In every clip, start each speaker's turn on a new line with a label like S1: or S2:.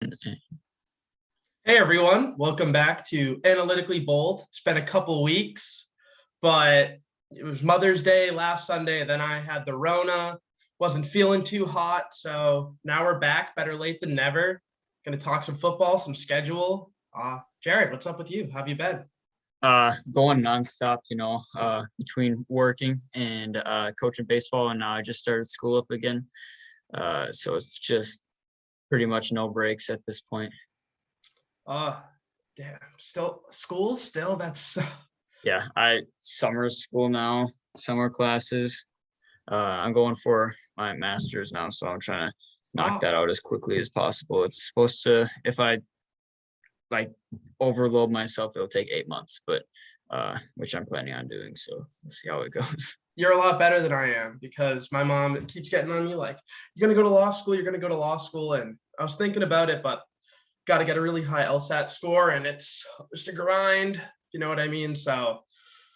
S1: Hey everyone, welcome back to Analytically Bold. It's been a couple weeks, but it was Mother's Day last Sunday. Then I had the Rona, wasn't feeling too hot. So now we're back, better late than never. Gonna talk some football, some schedule. Jared, what's up with you? How have you been?
S2: Going nonstop, between working and coaching baseball, and now I just started school up again. So it's just pretty much no breaks at this point.
S1: Uh, Damn, still school, still that's
S2: Yeah, I summer school now, summer classes. I'm going for my master's now, so I'm trying to knock
S1: oh
S2: that out as quickly as possible. It's supposed to, if I like overload myself, it'll take 8 months, but which I'm planning on doing. So we'll see how it goes.
S1: you're a lot better than I am because my mom keeps getting on me like, you're gonna go to law school, you're gonna go to law school. And I was thinking about it, but got to get a really high LSAT score, and it's just a grind. You know what I mean? So,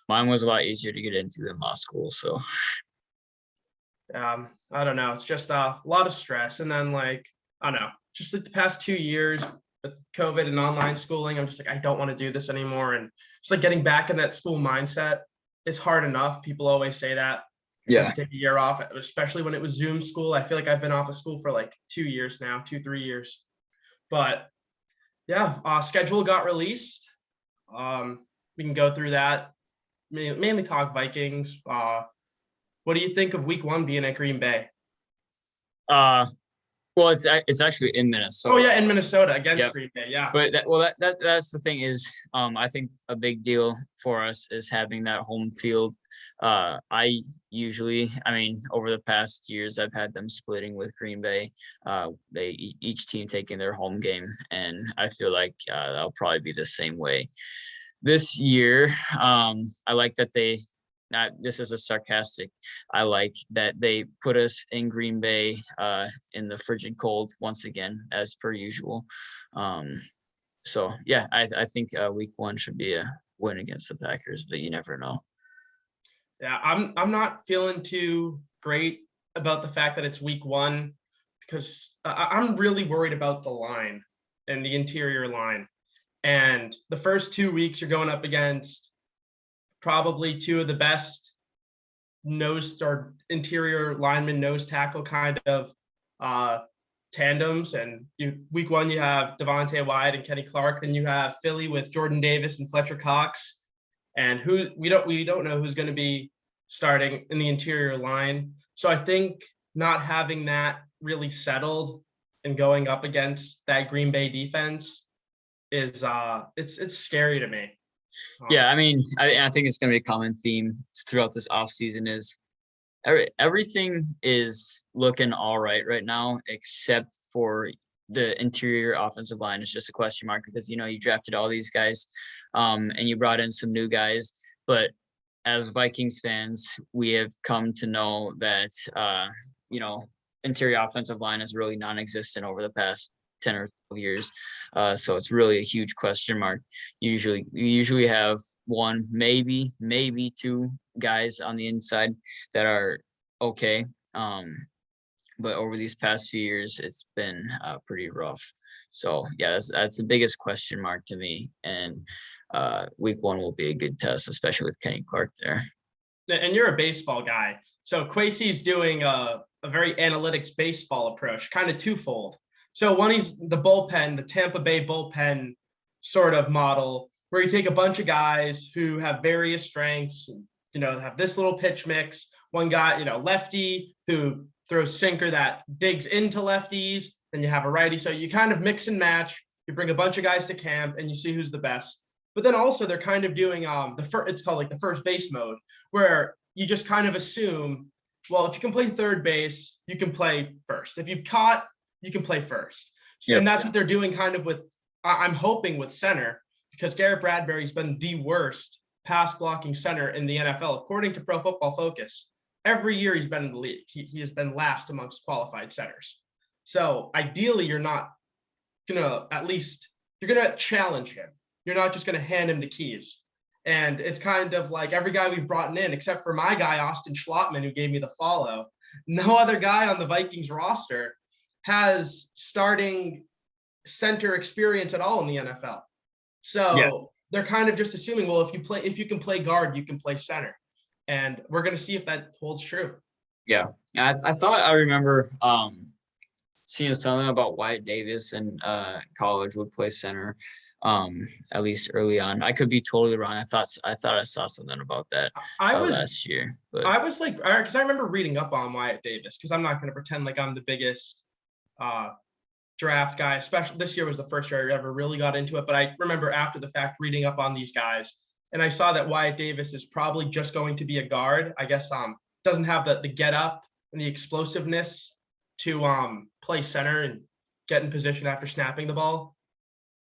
S2: Mine was a lot easier to get into than law school. So
S1: I don't know. It's just a lot of stress, and then like I don't know, just like the past 2 years with COVID and online schooling, I'm just like I don't want to do this anymore, and just like getting back in that school mindset is hard enough. People always say that. You have
S2: yeah,
S1: to take a year off, especially when it was Zoom school. I feel like I've been off of school for like 2 years now, 3 years. But yeah, schedule got released. We can go through that. Mainly talk Vikings. What do you think of Week 1 being at Green Bay?
S2: uh, well, it's actually in
S1: Oh
S2: Minnesota.
S1: yeah, in Minnesota against
S2: Yep.
S1: Green Bay. Yeah,
S2: But that's the thing is, I think a big deal for us is having that home field. I mean, over the past years, I've had them splitting with Green Bay. Each team taking their home game, and I feel like that'll probably be the same way this year. I like that they. Not, this is a sarcastic. I like that they put us in Green Bay in the frigid cold once again, as per usual. Um, so yeah, I think week one should be a win against the Packers, but you never know.
S1: yeah. I'm not feeling too great about the fact that it's Week 1 because I'm really worried about the line and the interior line. And the first 2 weeks you're going up against probably two of the best nose or interior lineman nose tackle kind of uh, tandems. And week 1 you have Devontae Wyatt and Kenny Clark. Then you have Philly with Jordan Davis and Fletcher Cox. And who we don't know who's going to be starting in the interior line. So I think not having that really settled and going up against that Green Bay defense is it's scary to me.
S2: Yeah, I mean, I think it's going to be a common theme throughout this offseason is everything is looking all right now, except for the interior offensive line. It's just a question mark because, you drafted all these guys and you brought in some new guys. But as Vikings fans, we have come to know that, interior offensive line is really non-existent over the past 10 or 12 years. So it's really a huge question mark. You usually have one, maybe two guys on the inside that are okay. But over these past few years, it's been pretty rough. So yeah, that's the biggest question mark to me. And week one will be a good test, especially with Kenny Clark there.
S1: And you're a baseball guy. So Kwesi's doing a very analytics baseball approach, kind of twofold. So one, he's the bullpen, the Tampa Bay bullpen sort of model, where you take a bunch of guys who have various strengths, have this little pitch mix. One guy, lefty who throws sinker that digs into lefties. Then you have a righty. So you kind of mix and match. You bring a bunch of guys to camp and you see who's the best. But then also they're kind of doing it's called like the first base mode, where you just kind of assume, well, if you can play third base, you can play first. If you've caught, you can play first. So,
S2: Yep.
S1: and that's what they're doing kind of with, I'm hoping with center, because Garrett Bradbury's been the worst pass blocking center in the NFL, according to Pro Football Focus. Every year he's been in the league. He has been last amongst qualified centers. So ideally, you're not going to you're going to challenge him. You're not just going to hand him the keys. And it's kind of like every guy we've brought in, except for my guy, Austin Schlottman, who gave me the follow, no other guy on the Vikings roster has starting center experience at all in the NFL.
S2: Yeah.
S1: So they're kind of just assuming, well, if you can play guard, you can play center. And we're going to see if that holds true.
S2: Yeah. I thought I remember seeing something about Wyatt Davis in college would play center, at least early on. I could be totally wrong. I thought I saw something about that
S1: I was
S2: last year, but
S1: I was like, because I remember reading up on Wyatt Davis, because I'm not going to pretend like I'm the biggest draft guy, especially this year was the first year I ever really got into it. But I remember after the fact reading up on these guys, and I saw that Wyatt Davis is probably just going to be a guard. I guess doesn't have the get up and the explosiveness to play center and get in position after snapping the ball.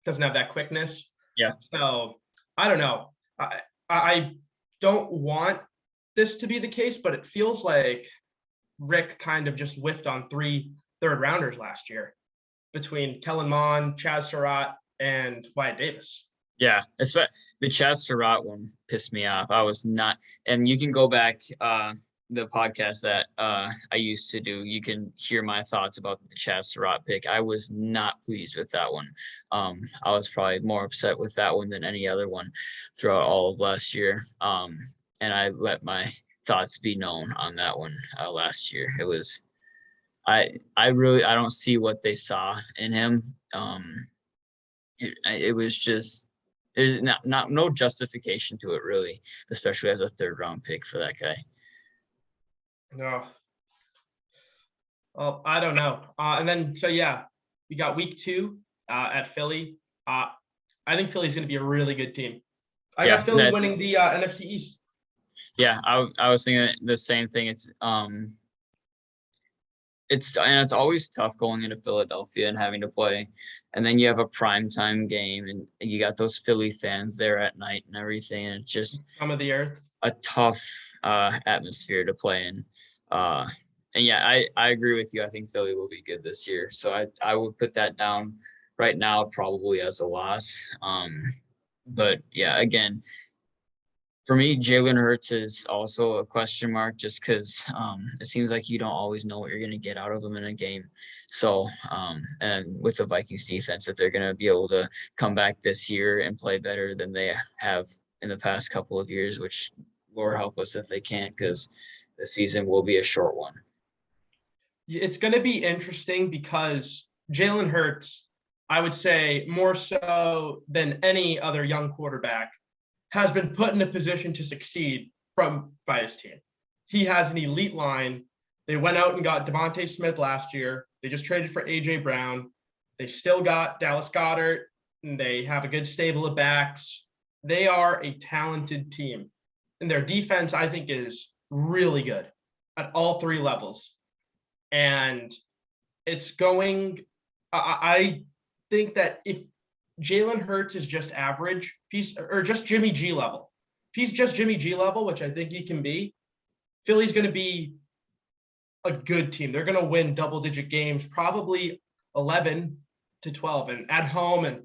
S1: Doesn't have that quickness.
S2: yeah.
S1: So I don't know. I don't want this to be the case, but it feels like Rick kind of just whiffed on 3 third rounders last year between Kellen Mond, Chaz Surratt, and Wyatt Davis.
S2: Yeah, the Chaz Surratt one pissed me off. I was not, and you can go back the podcast that I used to do. You can hear my thoughts about the Chaz Surratt pick. I was not pleased with that one. I was probably more upset with that one than any other one throughout all of last year. And I let my thoughts be known on that one last year. It was, I don't see what they saw in him. It was just, there's no justification to it really, especially as a 3rd round pick for that guy.
S1: No. Well, I don't know. And then, so yeah, we got week 2 at Philly. I think Philly's going to be a really good team. I got Philly winning the NFC East.
S2: Yeah, I was thinking the same thing. It's always tough going into Philadelphia and having to play, and then you have a primetime game, and you got those Philly fans there at night and everything, and it's just
S1: Scum of the earth.
S2: A tough atmosphere to play in. And yeah, I agree with you. I think Philly will be good this year, so I would put that down right now probably as a loss. But yeah, again, for me, Jalen Hurts is also a question mark just because it seems like you don't always know what you're going to get out of him in a game. So, and with the Vikings defense, if they're going to be able to come back this year and play better than they have in the past couple of years, which Lord help us if they can't, because the season will be a short one.
S1: It's going to be interesting because Jalen Hurts, I would say more so than any other young quarterback, has been put in a position to succeed by his team. He has an elite line. They went out and got Devontae Smith last year. They just traded for A.J. Brown. They still got Dallas Goedert, and they have a good stable of backs. They are a talented team. And their defense, I think, is really good at all 3 levels. And it's going – I think that if Jalen Hurts is just average, or just Jimmy G level. If he's just Jimmy G level, which I think he can be, Philly's going to be a good team. They're going to win double-digit games, probably 11 to 12, and at home. And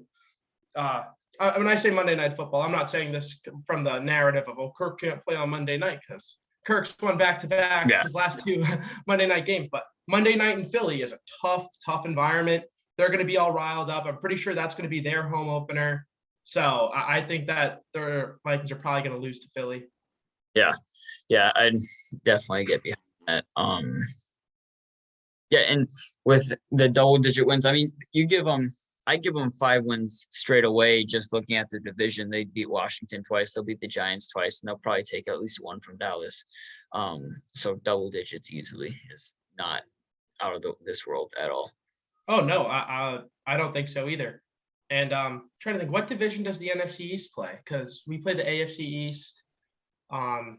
S1: when I say Monday Night Football, I'm not saying this from the narrative of, oh, Kirk can't play on Monday night, because Kirk's won back-to-back his last 2 Monday night games. But Monday night in Philly is a tough environment. They're going to be all riled up. I'm pretty sure that's going to be their home opener. So I think that their Vikings are probably going to lose to Philly.
S2: Yeah, I'd definitely get behind that. Yeah, and with the double-digit wins, I mean, I give them 5 wins straight away. Just looking at their division, they beat Washington twice, they'll beat the Giants twice, and they'll probably take at least 1 from Dallas. So double digits easily is not out of this world at all.
S1: Oh no, I don't think so either. And trying to think, what division does the NFC East play? Because we play the AFC East.
S2: That's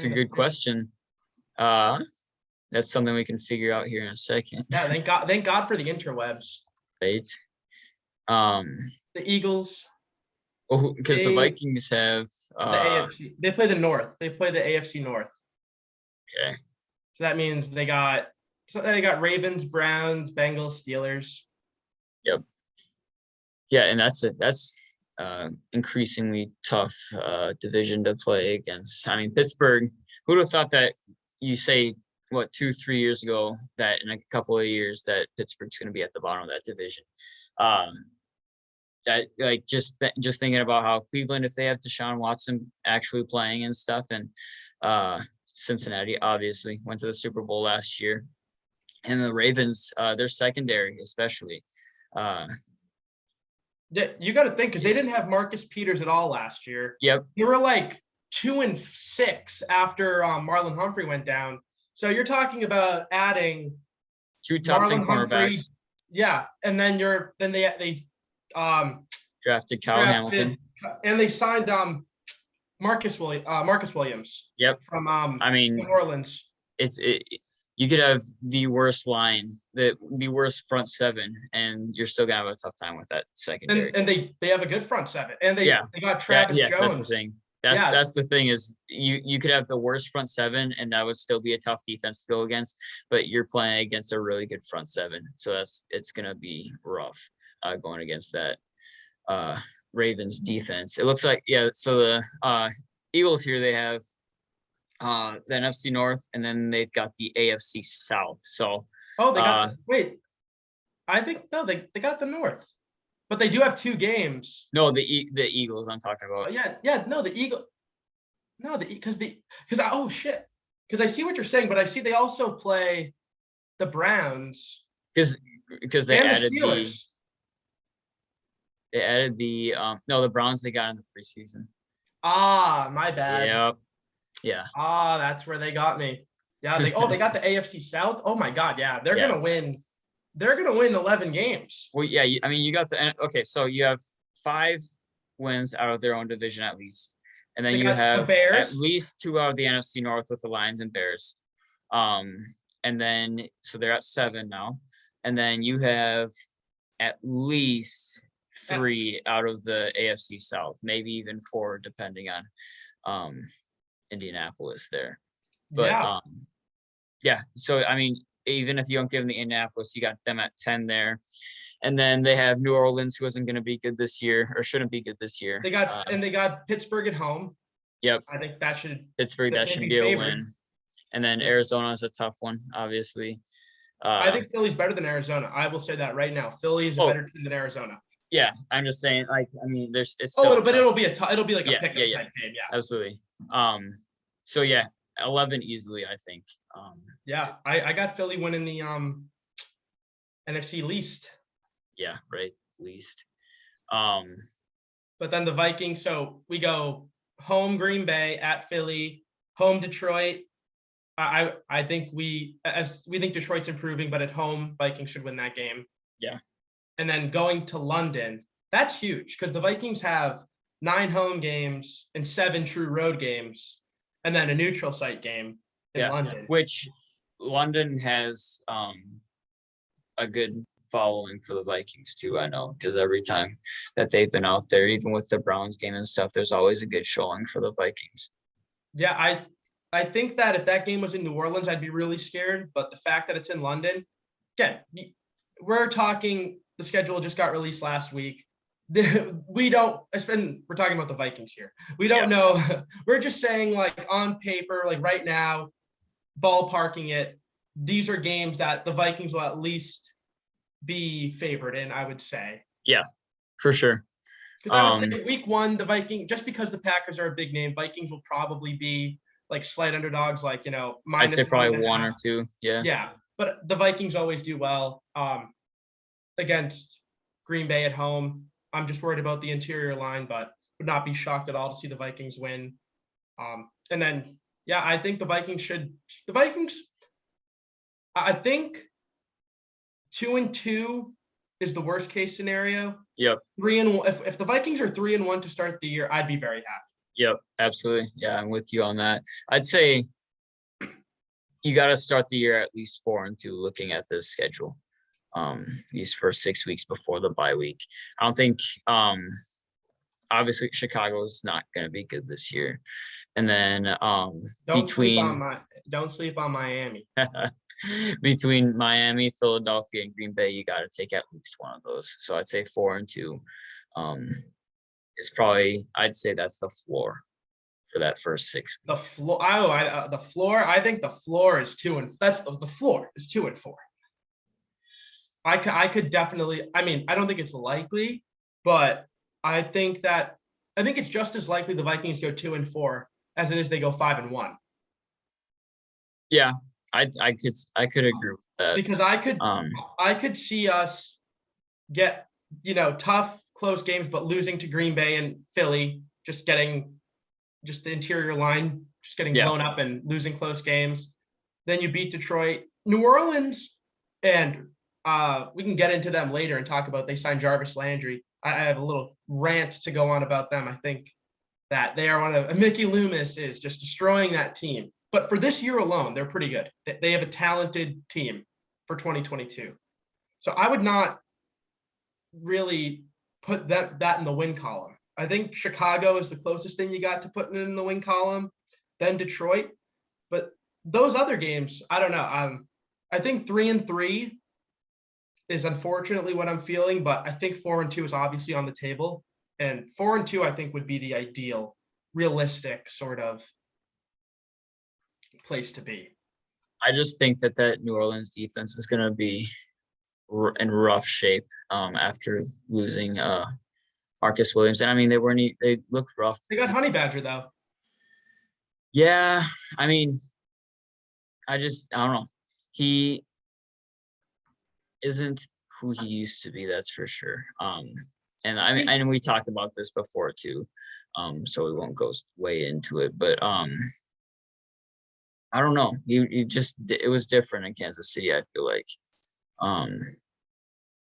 S2: a good question. That's something we can figure out here in a second.
S1: Yeah, thank God for the interwebs.
S2: Right.
S1: The Eagles.
S2: Oh, because the Vikings have
S1: the AFC. They play the North. They play the AFC North.
S2: Okay.
S1: So that means they got Ravens, Browns, Bengals, Steelers.
S2: Yep. Yeah, and that's increasingly tough division to play against. I mean, Pittsburgh. Who'd have thought that you say 2-3 years ago that in a couple of years that Pittsburgh's going to be at the bottom of that division. That like just thinking about how Cleveland, if they have Deshaun Watson actually playing and stuff, and Cincinnati obviously went to the Super Bowl last year, and the Ravens, their secondary especially.
S1: You got to think, because they didn't have Marcus Peters at all last year.
S2: Yep.
S1: They were like 2-6 after Marlon Humphrey went down. So you're talking about adding
S2: 2 top 10
S1: Marlon Humphrey,
S2: cornerbacks.
S1: yeah, and then they
S2: Drafted Kyle Hamilton,
S1: and they signed Marcus Williams.
S2: Yep.
S1: From
S2: I mean,
S1: New Orleans.
S2: You could have the worst line, the worst front seven, and you're still gonna have a tough time with that secondary.
S1: And they have a good front seven, and they got Travis Jones.
S2: That's the thing. That's the thing is you could have the worst front seven, and that would still be a tough defense to go against. But you're playing against a really good front seven, so it's gonna be rough going against that Ravens defense. It looks like So the Eagles here, they have the NFC North, and then they've got the AFC South. So
S1: they got I think they got the North, but they do have 2 games.
S2: No, the Eagles I'm talking about.
S1: Because I see what you're saying, but I see they also play the Browns
S2: because they added
S1: the Steelers.
S2: The Browns they got in the preseason.
S1: My bad.
S2: Yep. Yeah.
S1: That's where they got me. Yeah. They got the AFC South. Oh my God. Yeah. They're gonna win. They're gonna win 11 games.
S2: Well, yeah. I mean, you got so you have 5 wins out of their own division at least, and then you have at least 2 out of the NFC North with the Lions and Bears. And then so they're at 7 now, and then you have at least 3 out of the AFC South, maybe even 4, depending on Indianapolis there. But so I mean, even if you don't give them the Indianapolis, you got them at 10 there. And then they have New Orleans, who isn't going to be good this year, or shouldn't be good this year.
S1: They got Pittsburgh at home.
S2: Yep.
S1: I think that should
S2: be a win. And then Arizona is a tough one, obviously.
S1: I think Philly's better than Arizona. I will say that right now. Philly is a better team than Arizona.
S2: Yeah, I'm just saying, it's
S1: still it'll be like a pickup type game. Yeah,
S2: absolutely. So 11 easily, I think.
S1: I got Philly winning the NFC least.
S2: Yeah, right, least.
S1: But then the Vikings. So we go home Green Bay, at Philly, home Detroit. I think we think Detroit's improving, but at home Vikings should win that game.
S2: Yeah.
S1: And then going to London, that's huge because the Vikings have 9 home games and 7 true road games, and then a neutral site game in London.
S2: Which London has a good following for the Vikings too, I know, because every time that they've been out there, even with the Browns game and stuff, there's always a good showing for the Vikings.
S1: Yeah, I think that if that game was in New Orleans, I'd be really scared. But the fact that it's in London, again, we're talking. The schedule just got released last week. We're talking about the Vikings here. We don't know. We're just saying, like, on paper, like right now, ballparking it, these are games that the Vikings will at least be favored in, I would say.
S2: Yeah, for sure.
S1: Because I would say week 1, the Vikings, just because the Packers are a big name, Vikings will probably be like slight underdogs, like,
S2: I'd say probably 1 or 2. Yeah.
S1: Yeah. But the Vikings always do well. Against Green Bay at home. I'm just worried about the interior line, but would not be shocked at all to see the Vikings win. And then, I think the Vikings, I think 2-2 is the worst case scenario.
S2: Yep.
S1: 3-1. If the Vikings are 3-1 to start the year, I'd be very happy.
S2: Yep, absolutely. Yeah, I'm with you on that. I'd say you got to start the year at least 4-2 looking at this schedule. These first 6 weeks before the bye week. I don't think obviously Chicago's not going to be good this year. And then don't sleep
S1: on Miami.
S2: Between Miami, Philadelphia, and Green Bay, you got to take at least one of those. So I'd say 4-2 is probably, I'd say that's the floor for that first 6
S1: The
S2: weeks.
S1: floor. The floor. I think the floor is 2 and that's the floor is 2 and 4. I could definitely. I mean, I don't think it's likely, but I think it's just as likely the Vikings go 2 and 4 as it is they go 5 and 1.
S2: Yeah, I could agree with that.
S1: Because
S2: Um,
S1: I could see us get tough close games, but losing to Green Bay and Philly, just the interior line just getting
S2: yeah,
S1: blown up and losing close games. Then you beat Detroit, New Orleans, and we can get into them later and talk about they signed Jarvis Landry. I have a little rant to go on about them. I think that they are Mickey Loomis is just destroying that team. But for this year alone, they're pretty good. They have a talented team for 2022. So I would not really put that in the win column. I think Chicago is the closest thing you got to putting it in the win column, then Detroit. But those other games, I don't know. I think 3 and 3 is unfortunately what I'm feeling, but I think 4 and 2 is obviously on the table. And 4 and 2, I think, would be the ideal, realistic sort of place to be.
S2: I just think that New Orleans defense is going to be in rough shape after losing Marcus Williams. And I mean, they looked rough.
S1: They got Honey Badger though.
S2: Yeah, I mean, I don't know. He isn't who he used to be, that's for sure. And I mean, and we talked about this before too, so we won't go way into it. But I don't know. It was different in Kansas City, I feel like.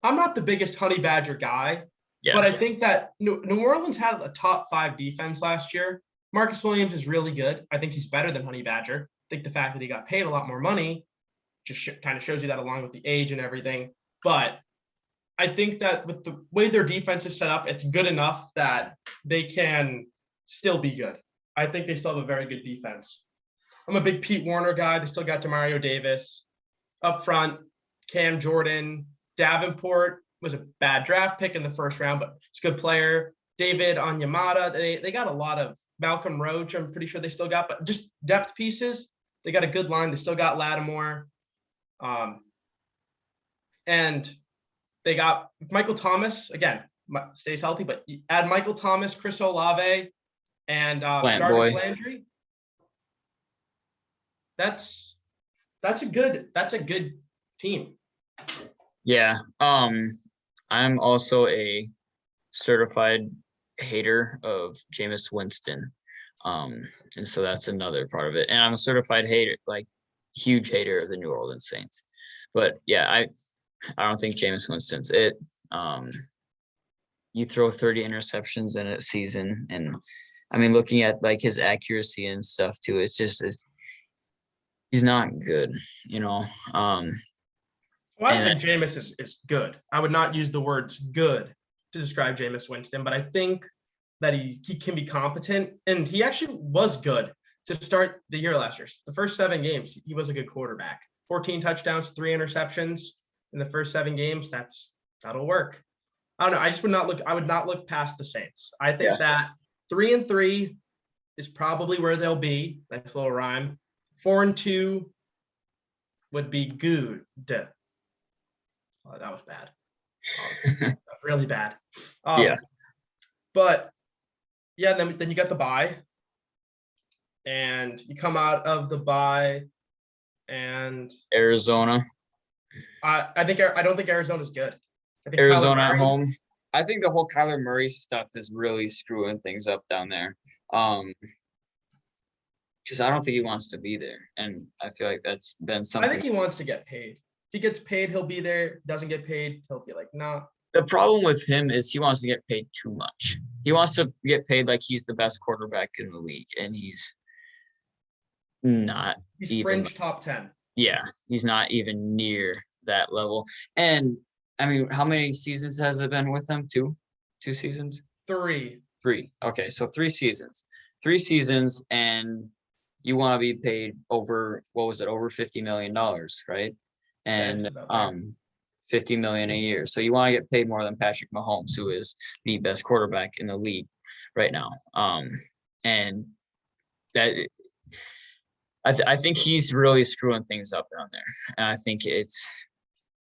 S1: I'm not the biggest Honey Badger guy,
S2: Yeah,
S1: but I think that New Orleans had a top 5 defense last year. Marcus Williams is really good. I think he's better than Honey Badger. I think the fact that he got paid a lot more money just kind of shows you that, along with the age and everything. But I think that with the way their defense is set up, it's good enough that they can still be good. I think they still have a very good defense. I'm a big Pete Warner guy. They still got Demario Davis up front. Cam Jordan, Davenport was a bad draft pick in the first round, but it's a good player. David Onyemata, they got a lot of Malcolm Roach. I'm pretty sure they still got, but just depth pieces. They got a good line. They still got Lattimore, and they got Michael Thomas again. Stays healthy, but add Michael Thomas, Chris Olave, and Jarvis Landry. That's a good team.
S2: Yeah. I'm also a certified hater of Jameis Winston. And so that's another part of it. And I'm a certified hater, like huge hater of the New Orleans Saints. But yeah, I don't think Jameis Winston's it. You throw 30 interceptions in a season, and I mean, looking at like his accuracy and stuff too, he's not good,
S1: Well, I think Jameis is good. I would not use the words good to describe Jameis Winston, but I think that he can be competent, and he actually was good to start the year last year. The first 7 games, he was a good quarterback. 14 touchdowns, 3 interceptions in the first 7 games. That'll work. I don't know. I would not look past the Saints. I think that 3 and 3 is probably where they'll be. Nice little rhyme. 4 and 2 would be good. Oh, that was bad. Really bad.
S2: Yeah.
S1: But yeah, then you got the bye, and you come out of the bye, and
S2: Arizona.
S1: I don't think Arizona's good. I think
S2: Arizona at home. I think the whole Kyler Murray stuff is really screwing things up down there. Because I don't think he wants to be there, and I feel like that's been something.
S1: I think he wants to get paid. If he gets paid, he'll be there. Doesn't get paid, he'll be like, nah.
S2: The problem with him is he wants to get paid too much. He wants to get paid like he's the best quarterback in the league, and he's not.
S1: He's fringe top 10.
S2: Yeah, he's not even near that level. And I mean, how many seasons has it been with him? 2 seasons?
S1: 3.
S2: Okay, so 3 seasons. 3 seasons, and you want to be paid over $50 million, right? And $50 million a year. So you want to get paid more than Patrick Mahomes, who is the best quarterback in the league right now. And that I think he's really screwing things up down there. And I think it's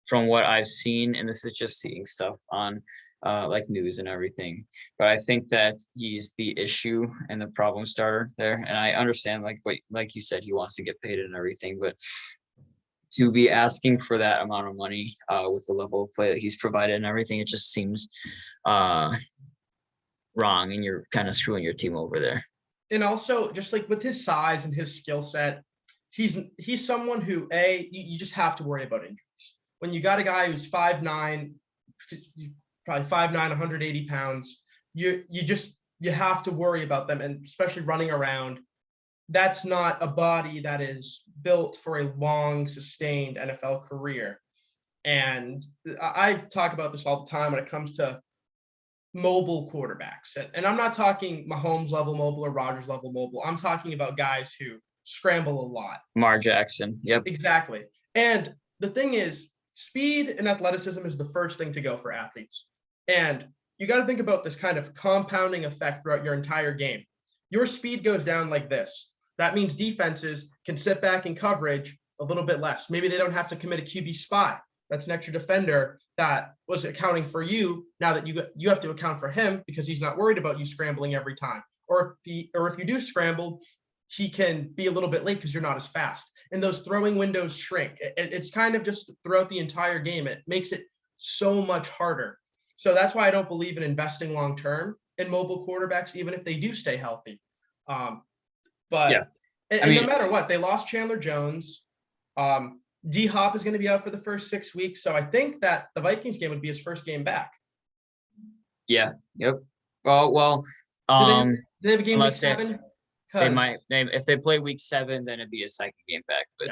S2: from what I've seen, and this is just seeing stuff on like news and everything. But I think that he's the issue and the problem starter there. And I understand like you said, he wants to get paid and everything, but to be asking for that amount of money with the level of play that he's provided and everything, it just seems wrong, and you're kind of screwing your team over there.
S1: And also, just like with his size and his skill set, he's someone who you just have to worry about injuries. When you got a guy who's 5'9", probably 5'9", 180 pounds, you have to worry about them, and especially running around. That's not a body that is built for a long, sustained NFL career. And I talk about this all the time when it comes to mobile quarterbacks. And I'm not talking Mahomes level mobile or Rodgers level mobile. I'm talking about guys who scramble a lot.
S2: Lamar Jackson. Yep.
S1: Exactly. And the thing is, speed and athleticism is the first thing to go for athletes. And you got to think about this kind of compounding effect throughout your entire game. Your speed goes down like this. That means defenses can sit back in coverage a little bit less. Maybe they don't have to commit a QB spy. That's an extra defender that was accounting for you. Now that you have to account for him because he's not worried about you scrambling every time. Or if you do scramble, he can be a little bit late because you're not as fast. And those throwing windows shrink. It's kind of just throughout the entire game. It makes it so much harder. So that's why I don't believe in investing long term in mobile quarterbacks, even if they do stay healthy. But yeah. And no matter what, they lost Chandler Jones. D-Hop is going to be out for the first 6 weeks. So I think that the Vikings game would be his first game back.
S2: Yeah. Yep. Well.
S1: Do they have a game week 7?
S2: They might. If they play week 7, then it'd be a second game back. But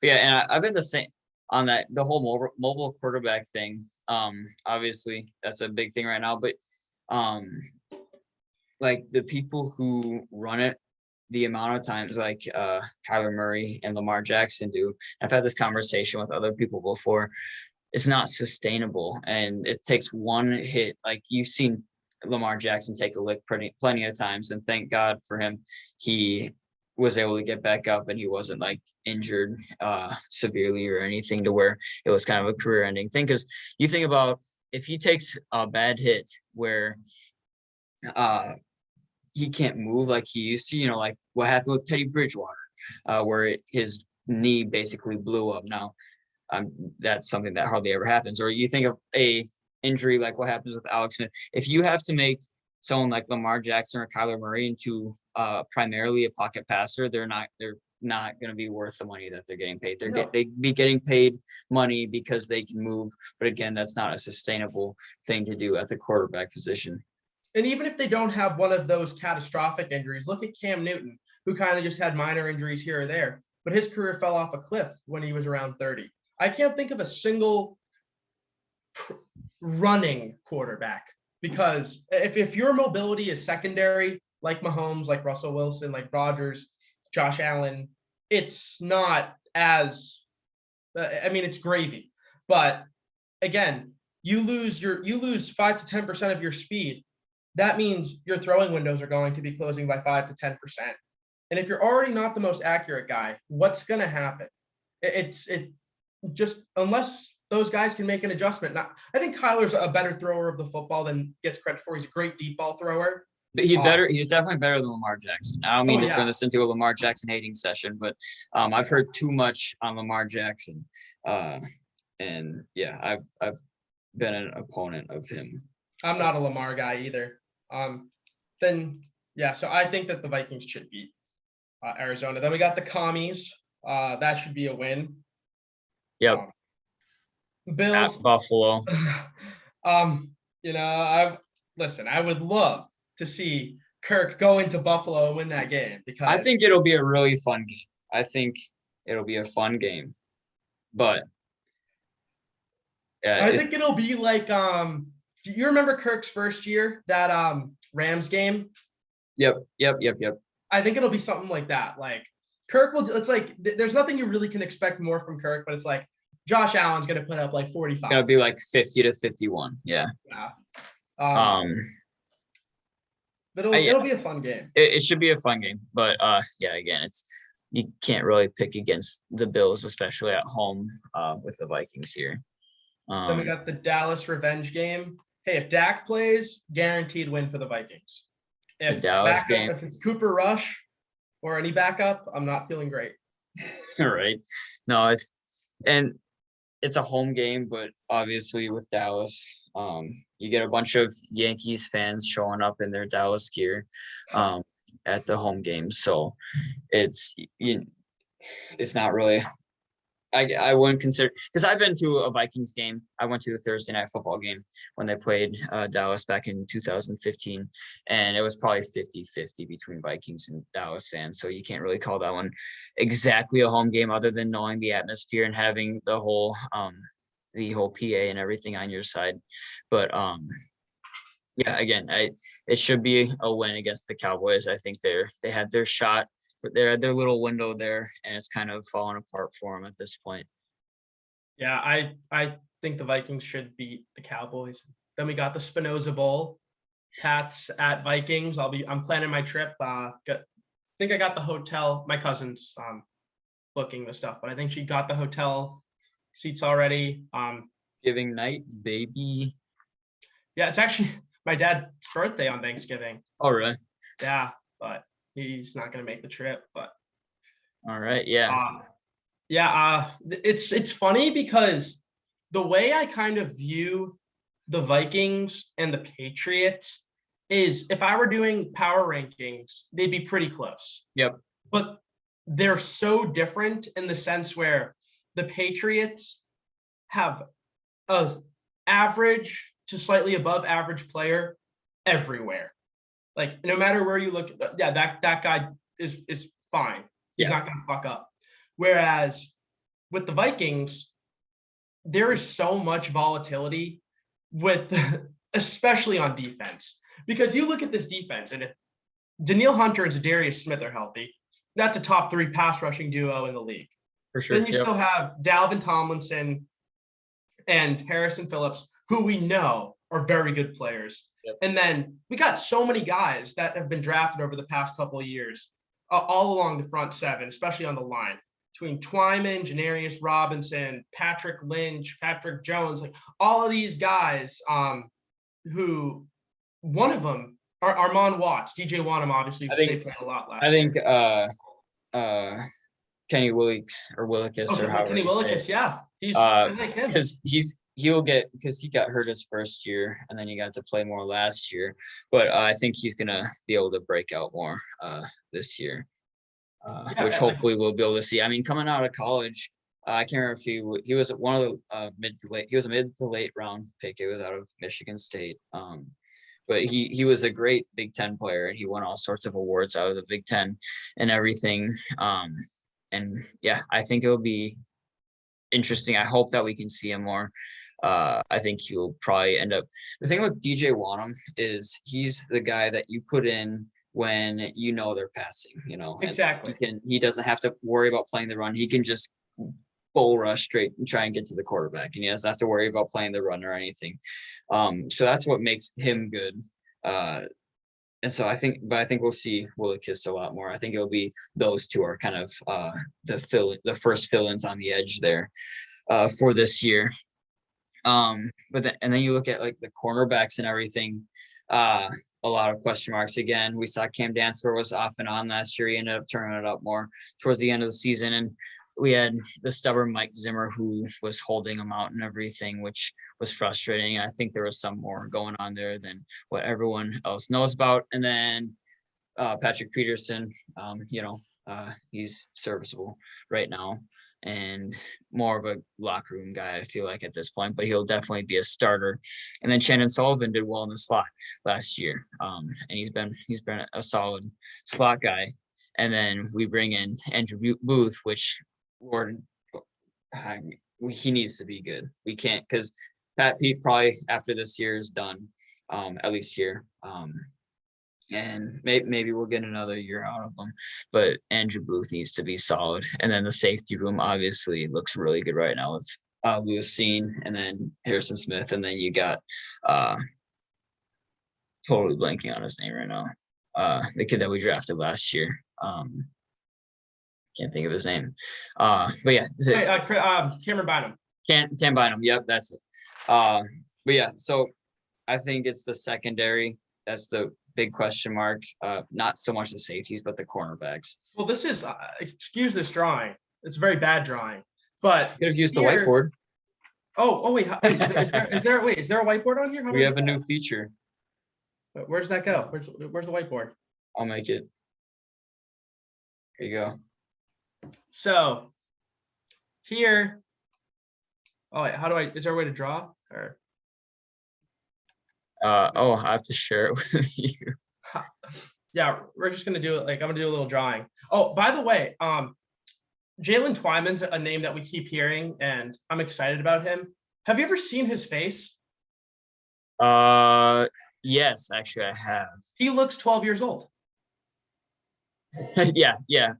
S2: yeah. And I've been the same on that. The whole mobile quarterback thing. Obviously that's a big thing right now. But like the people who run it, the amount of times like Kyler Murray and Lamar Jackson do. I've had this conversation with other people before. It's not sustainable, and it takes one hit. Like you've seen Lamar Jackson take a lick plenty of times, and thank God for him, he was able to get back up and he wasn't like injured severely or anything to where it was kind of a career-ending thing. Because you think about if he takes a bad hit where he can't move like he used to, like what happened with Teddy Bridgewater, where his knee basically blew up. Now, that's something that hardly ever happens. Or you think of a injury like what happens with Alex Smith. If you have to make someone like Lamar Jackson or Kyler Murray into primarily a pocket passer, they're not going to be worth the money that they're getting paid. They'd be getting paid money because they can move, but again, that's not a sustainable thing to do at the quarterback position.
S1: And even if they don't have one of those catastrophic injuries, look at Cam Newton, who kind of just had minor injuries here or there, but his career fell off a cliff when he was around 30. I can't think of a single running quarterback, because if your mobility is secondary, like Mahomes, like Russell Wilson, like Rodgers, Josh Allen, it's not as, it's gravy. But again, you lose 5 to 10% of your speed. That means your throwing windows are going to be closing by 5 to 10%. And if you're already not the most accurate guy, what's going to happen? It just, unless those guys can make an adjustment. Now, I think Kyler's a better thrower of the football than gets credit for. He's a great deep ball thrower.
S2: But he's definitely better than Lamar Jackson. I don't mean to turn this into a Lamar Jackson hating session, but I've heard too much on Lamar Jackson. And yeah, I've been an opponent of him.
S1: I'm not a Lamar guy either. So I think that the Vikings should beat Arizona. Then we got the Commies. That should be a win.
S2: Yep.
S1: Bills.
S2: At Buffalo.
S1: I would love to see Kirk go into Buffalo and win that game, because
S2: I think it'll be a really fun game. I think it'll be a fun game. But yeah,
S1: I think it'll be like do you remember Kirk's first year, that Rams game?
S2: Yep.
S1: I think it'll be something like that. Like Kirk will, it's like there's nothing you really can expect more from Kirk, but it's like Josh Allen's going to put up like 45.
S2: It'll be like 50 to 51. Yeah.
S1: But
S2: I,
S1: it'll be a fun game.
S2: it should be a fun game, but yeah, again, you can't really pick against the Bills, especially at home with the Vikings here.
S1: Then we got the Dallas revenge game. Hey, if Dak plays, guaranteed win for the Vikings.
S2: The Dallas game,
S1: If it's Cooper Rush or any backup, I'm not feeling great.
S2: right? No, and it's a home game, but obviously with Dallas, you get a bunch of Yankees fans showing up in their Dallas gear at the home game, so it's it's not really. I wouldn't consider, because I've been to a Vikings game. I went to a Thursday night football game when they played Dallas back in 2015, and it was probably 50-50 between Vikings and Dallas fans. So you can't really call that one exactly a home game, other than knowing the atmosphere and having the whole PA and everything on your side. But yeah, again, it should be a win against the Cowboys. I think they had their shot. They had their little window there, and it's kind of falling apart for them at this point.
S1: Yeah, I think the Vikings should beat the Cowboys. Then we got the Spinosa Bowl, Pats at Vikings. I'm planning my trip. Think I got the hotel. My cousin's booking the stuff, but I think she got the hotel seats already.
S2: Giving night, baby.
S1: Yeah, it's actually my dad's birthday on Thanksgiving.
S2: Oh, really?
S1: Yeah, but he's not going to make the trip. But
S2: all right, yeah.
S1: It's funny because the way I kind of view the Vikings and the Patriots is, if I were doing power rankings, they'd be pretty close.
S2: Yep.
S1: But they're so different in the sense where the Patriots have a average to slightly above average player everywhere. Like, no matter where you look, yeah, that guy is fine. He's not going to fuck up. Whereas with the Vikings, there is so much volatility especially on defense. Because you look at this defense, and if Danielle Hunter and Zadarius Smith are healthy, that's a top 3 pass rushing duo in the league.
S2: For sure.
S1: Then you still have Dalvin Tomlinson and Harrison Phillips, who we know are very good players.
S2: Yep.
S1: And then we got so many guys that have been drafted over the past couple of years, all along the front seven, especially on the line, between Twyman, Janarius Robinson, Patrick Lynch, Patrick Jones, like all of these guys, who one of them are Armand Watts, DJ Wanham, obviously they played a lot last year.
S2: I think Kenny Willekes or Willekes or however
S1: Kenny Willekes, yeah, he's
S2: I
S1: like him,
S2: because because he got hurt his first year and then he got to play more last year, but I think he's gonna be able to break out more this year, which hopefully we'll be able to see. I mean, coming out of college, I can't remember if he was one of the mid to late round pick. It was out of Michigan State. But he was a great Big Ten player, and he won all sorts of awards out of the Big Ten and everything. And yeah, I think it'll be interesting. I hope that we can see him more. I think he'll probably end up. The thing with DJ Wanham is he's the guy that you put in when you know they're passing.
S1: Exactly.
S2: He doesn't have to worry about playing the run. He can just bull rush straight and try and get to the quarterback, and he doesn't have to worry about playing the run or anything. So that's what makes him good. And so I think we'll see Willekes a lot more. I think it'll be those two are kind of the first fill-ins on the edge there for this year. And then you look at like the cornerbacks and everything. A lot of question marks again. We saw Cam Dantzler was off and on last year. He ended up turning it up more towards the end of the season, and we had the stubborn Mike Zimmer who was holding him out and everything, which was frustrating. I think there was some more going on there than what everyone else knows about. And then Patrick Peterson, he's serviceable right now and more of a locker room guy, I feel like, at this point, but he'll definitely be a starter. And then Shannon Sullivan did well in the slot last year. And he's been a solid slot guy. And then we bring in Andrew Booth, which he needs to be good. We can't, because Pat Pete probably after this year is done, at least here. And maybe we'll get another year out of him, but Andrew Booth needs to be solid. And then the safety room obviously looks really good right now. It's Lewis Cine and then Harrison Smith, and then you got totally blanking on his name right now. the kid that we drafted last year. Can't think of his name. But yeah,
S1: Wait, Cameron Bynum.
S2: Cam Bynum. Yep, that's it. But yeah, so I think it's the secondary. That's the big question mark. Not so much the safeties, but the cornerbacks.
S1: Well, this is excuse this drawing. It's a very bad drawing, but
S2: Could have used the whiteboard.
S1: Wait, is there a whiteboard on here?
S2: We have a new feature.
S1: Where's that go? Where's the whiteboard?
S2: I'll make it. There you go.
S1: So here, is there a way to draw? Or
S2: I have to share it with you.
S1: Yeah, we're just gonna do it. Like, I'm gonna do a little drawing. Oh, by the way, Jalen Twyman's a name that we keep hearing, and I'm excited about him. Have you ever seen his face?
S2: Yes, actually I have.
S1: He looks 12 years old.
S2: Yeah,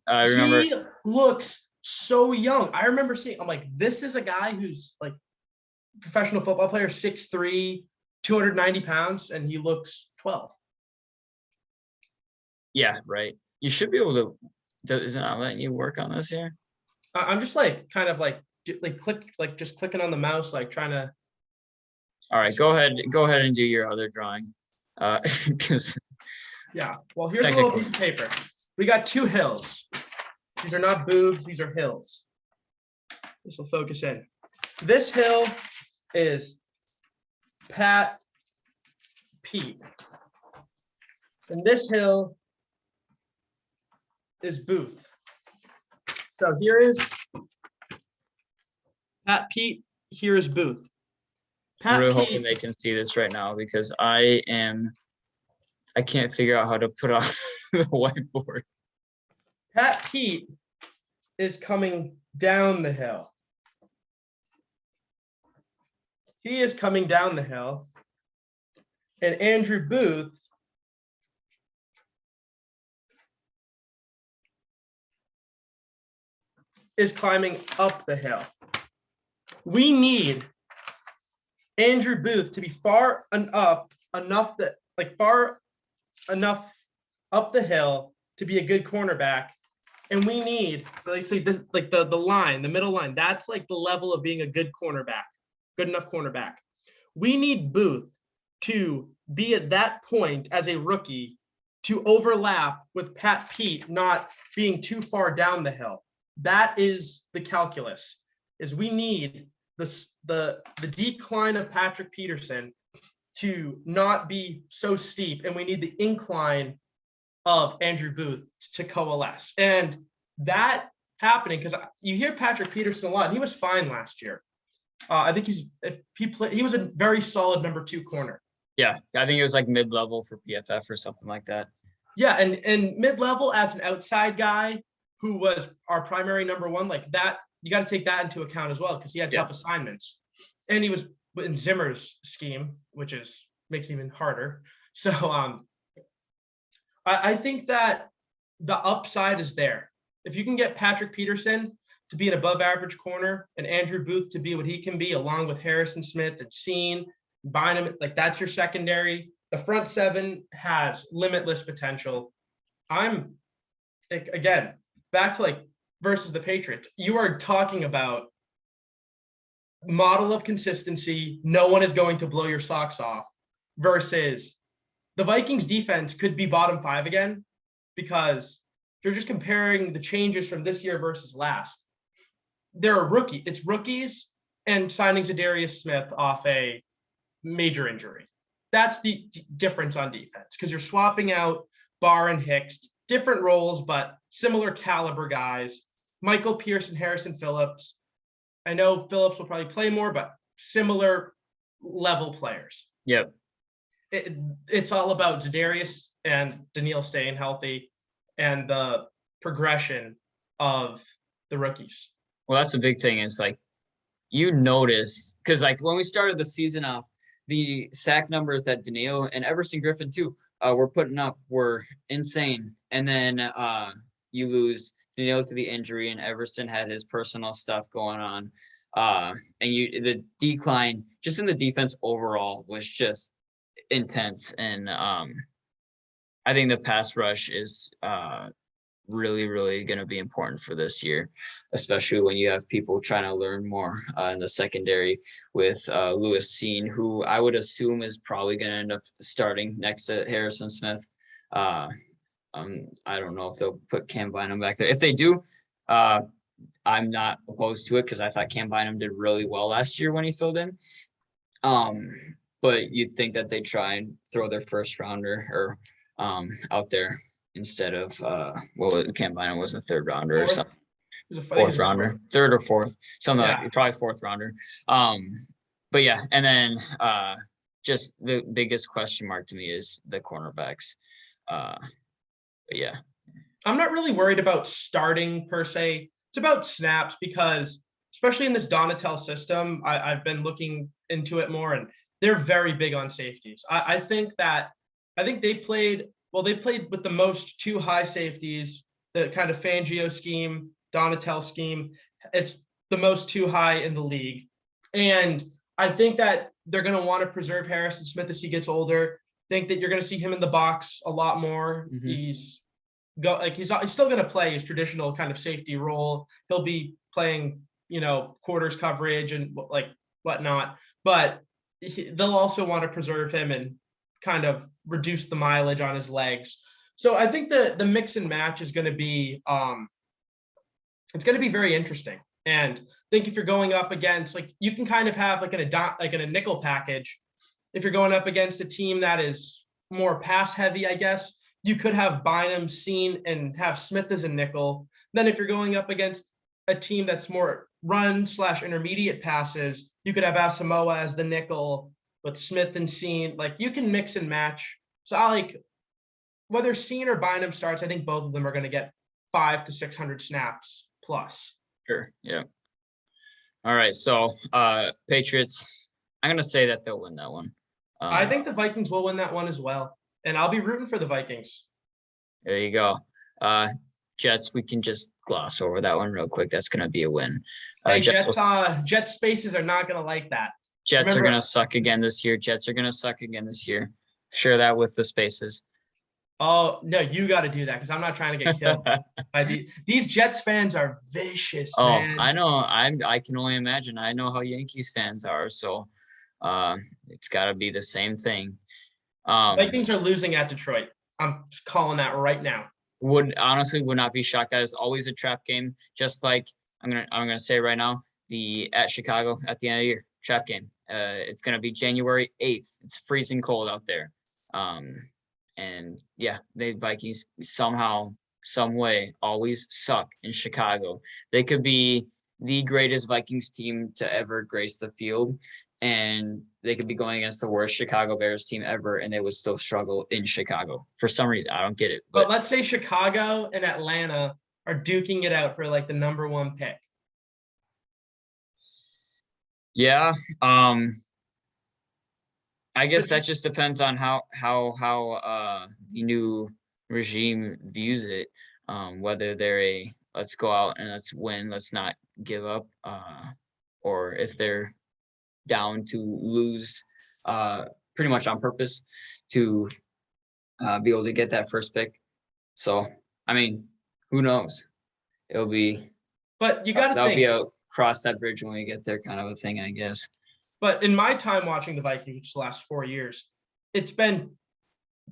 S2: I remember.
S1: He looks so young. I remember seeing, I'm like, this is a guy who's like professional football player, 6'3", 290 pounds, and he looks 12.
S2: Yeah, right. You should be able to, is it not letting you work on this here?
S1: I'm just like, kind of like just clicking on the mouse, like trying to.
S2: All right, go ahead and do your other drawing. Because
S1: yeah, well, here's a little piece of paper. We got two hills. These are not boobs, these are hills. This will focus in. This hill is Pat Pete. And this hill is Booth. So here is Pat Pete, here is Booth.
S2: I'm really hoping they can see this right now because I can't figure out how to put on the whiteboard.
S1: Pat Pete is coming down the hill. He is coming down the hill. And Andrew Booth is climbing up the hill. We need Andrew Booth to be far enough up the hill to be a good cornerback. And we need, so like say this, like the line, the middle line, that's like the level of being a good cornerback, good enough cornerback. We need Booth to be at that point as a rookie to overlap with Pat Pete not being too far down the hill. That is the calculus, is we need the decline of Patrick Peterson to not be so steep, and we need the incline of Andrew Booth to coalesce. And that happening, because you hear Patrick Peterson a lot, and he was fine last year. I think he was a very solid number 2 corner.
S2: Yeah, I think it was like mid-level for PFF or something like that.
S1: Yeah, and mid-level as an outside guy who was our primary number 1, like that, you got to take that into account as well, because he had tough assignments. And he was in Zimmer's scheme, which makes it even harder. So I think that the upside is there. If you can get Patrick Peterson to be an above average corner and Andrew Booth to be what he can be, along with Harrison Smith and Seen, Bynum, like that's your secondary. The front 7 has limitless potential. I'm, again, back to like versus the Patriots. You are talking about model of consistency. No one is going to blow your socks off versus the Vikings defense could be bottom 5 again, because if you're just comparing the changes from this year versus last, it's rookies and signing Zadarius Smith off a major injury. That's the difference on defense, because you're swapping out Barr and Hicks, different roles, but similar caliber guys. Michael Pierce and Harrison Phillips. I know Phillips will probably play more, but similar level players.
S2: Yep.
S1: It's all about Zadarius and Daniil staying healthy and the progression of the rookies.
S2: Well, that's a big thing. It's like, you notice, because like when we started the season off, the sack numbers that Daniil and Everson Griffin too were putting up were insane. And then you lose Daniil to the injury, and Everson had his personal stuff going on. And the decline just in the defense overall was just intense. And I think the pass rush is really, really going to be important for this year, especially when you have people trying to learn more in the secondary with Lewis Seen, who I would assume is probably going to end up starting next to Harrison Smith. I don't know if they'll put Cam Bynum back there. If they do, I'm not opposed to it because I thought Cam Bynum did really well last year when he filled in. But you'd think that they try and throw their first rounder or out there instead of Cam Bynum was a third rounder or something. Fourth rounder, third or fourth, something like probably fourth rounder. But yeah, and then just the biggest question mark to me is the cornerbacks. But yeah,
S1: I'm not really worried about starting per se. It's about snaps because, especially in this Donatel system, I've been looking into it more, and they're very big on safeties. I think they played with the most 2 high safeties, the kind of Fangio scheme, Donatel scheme. It's the most 2 high in the league. And I think that they're going to want to preserve Harrison Smith as he gets older. Think that you're going to see him in the box a lot more. Mm-hmm. He's still going to play his traditional kind of safety role. He'll be playing, quarters coverage and like whatnot, but they'll also want to preserve him and kind of reduce the mileage on his legs. So I think the mix and match is going to be, it's going to be very interesting. And I think if you're going up against, like, you can kind of have like in a nickel package, if you're going up against a team that is more pass heavy, I guess, you could have Bynum, Seen, and have Smith as a nickel. Then if you're going up against a team that's more run/intermediate passes, you could have Asamoah as the nickel with Smith and Seen. Like, you can mix and match. So I like whether Seen or Bynum starts, I think both of them are going to get 500 to 600 snaps plus.
S2: Sure. Yeah. All right. So Patriots, I'm going to say that they'll win that one.
S1: I think the Vikings will win that one as well. And I'll be rooting for the Vikings.
S2: There you go. Jets, we can just gloss over that one real quick. That's going to be a win.
S1: Hey, Jets spaces are not going to like that.
S2: Jets are going to suck again this year. Share that with the spaces.
S1: Oh, no, you got to do that because I'm not trying to get killed. These Jets fans are vicious, man.
S2: I know. I can only imagine. I know how Yankees fans are. So it's got to be the same thing.
S1: Vikings are losing at Detroit. I'm calling that right now.
S2: Would not be shocked. That is always a trap game. Just like I'm gonna say right now, at Chicago at the end of the year, trap game. It's gonna be January 8th. It's freezing cold out there. And yeah, the Vikings somehow, some way, always suck in Chicago. They could be the greatest Vikings team to ever grace the field, and they could be going against the worst Chicago Bears team ever, and they would still struggle in Chicago. For some reason, I don't get it.
S1: But let's say Chicago and Atlanta are duking it out for like the number 1 pick.
S2: Yeah. I guess that just depends on how the new regime views it. Whether they're let's go out and let's win, let's not give up, or if they're down to lose pretty much on purpose to be able to get that first pick. So, I mean, who knows? It'll be,
S1: but you got to
S2: that'll be a cross that bridge when we get there kind of a thing, I guess.
S1: But in my time watching the Vikings, which is the last 4 years, it's been